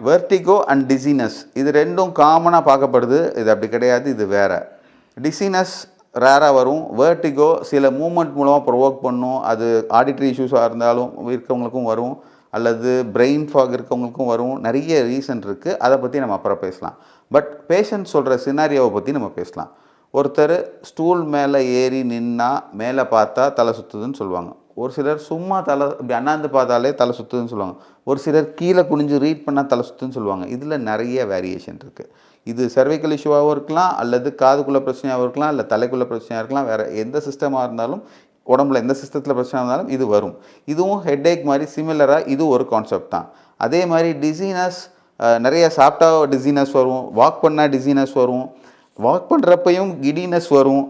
Vertigo and dizziness இது ரெண்டும் காமனாக பார்க்கப்படுது. இது அப்படி கிடையாது, இது வேறு. டிசினஸ் ரேராக வரும். வெர்டிகோ சில மூமெண்ட் மூலமாக ப்ரொவோக் பண்ணும். அது ஆடிட்ரி இஷ்யூஸாக இருந்தாலும் இருக்கவங்களுக்கும் வரும், அல்லது பிரெயின் ஃபாக் இருக்கவங்களுக்கும் வரும். நிறைய ரீசன் இருக்குது. அதை பற்றி நம்ம அப்புறம் பேசலாம். பட் பேஷண்ட் சொல்கிற சினாரியோவை பற்றி நம்ம பேசலாம். ஒருத்தர் ஸ்டூல் மேலே ஏறி நின்னா மேலே பார்த்தா தலை சுற்றுதுன்னு சொல்லுவாங்க. ஒரு சிலர் சும்மா தலை இப்படி அண்ணாந்து பார்த்தாலே தலை சுற்றுதுன்னு சொல்லுவாங்க. ஒரு சிலர் கீழே குனிஞ்சு ரீட் பண்ணால் தலை சுற்றுன்னு சொல்லுவாங்க. இதில் நிறைய வேரியேஷன் இருக்குது. இது சர்வைக்கல் இஷ்யூவாகவும் இருக்கலாம், அல்லது காதுக்குள்ளே பிரச்சனையாகவும் இருக்கலாம், இல்லை தலைக்குள்ளே பிரச்சனையாக இருக்கலாம். வேறு எந்த சிஸ்டமாக இருந்தாலும், உடம்புல எந்த சிஸ்டத்தில் பிரச்சனை இருந்தாலும் இது வரும். இதுவும் ஹெட்டேக் மாதிரி சிமிலராக இது ஒரு கான்செப்ட் தான். அதே மாதிரி டிசீனஸ் நிறைய சாப்பிட்டா டிசீனஸ் வரும், வாக் பண்ணால் டிசீனஸ் வரும், வாக் பண்ணுறப்பையும் கிடினஸ் வரும்.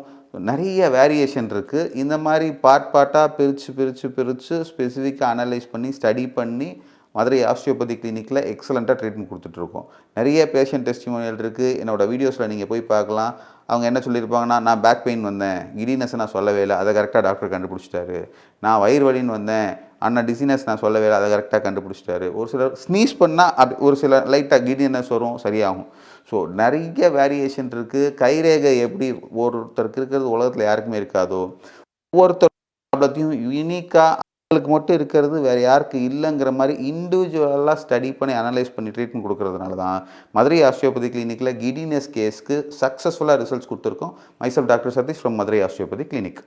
நிறைய வேரியேஷன் இருக்குது. இந்த மாதிரி பார்ட்டாக பிரித்து ஸ்பெசிஃபிக்காக அனலைஸ் பண்ணி ஸ்டடி பண்ணி மதுரை ஆஸ்டியோபதி கிளினிக்கில் எக்ஸலண்ட்டாக ட்ரீட்மெண்ட் கொடுத்துட்ருக்கோம். நிறைய பேஷண்ட் டெஸ்டிமோனியல் இருக்குது. என்னோடய வீடியோஸில் நீங்கள் போய் பார்க்கலாம். அவங்க என்ன சொல்லியிருப்பாங்கன்னா, நான் பேக் பெயின் வந்தேன், கிடினஸை நான் சொல்லவே இல்லை, அதை கரெக்டாக டாக்டர் கண்டுபிடிச்சிட்டாரு. நான் வயிறு வலின்னு வந்தேன், ஆனால் டிசீனஸ் நான் சொல்லவே இல்லை, அதை கரெக்டாக கண்டுபிடிச்சிட்டாரு. ஒரு சிலர் ஸ்னீஸ் பண்ணால் ஒரு சில லைட்டாக கிடினஸ் வரும், சரியாகும். ஸோ நிறைய வேரியேஷன் இருக்குது. கைரேகை எப்படி ஒருத்தருக்கு இருக்கிறது உலகத்தில் யாருக்குமே இருக்காதோ, ஒவ்வொருத்தர் ப்ராப்ளத்தையும் யூனிக்காக அவங்களுக்கு மட்டும் இருக்கிறது வேறு யாருக்கு இல்லைங்கிற மாதிரி இண்டிவிஜுவலாக ஸ்டடி பண்ணி அனலைஸ் பண்ணி ட்ரீட்மெண்ட் கொடுக்கறதுனால தான் மதுரை ஆஸ்டியோபதி கிளினிக்கில் கிடினஸ் கேஸ்க்கு சக்ஸஸ்ஃபுல்லாக ரிசல்ட்ஸ் கொடுத்துருக்கோம். Myself doctor Satish from Madurai osteopathy clinic.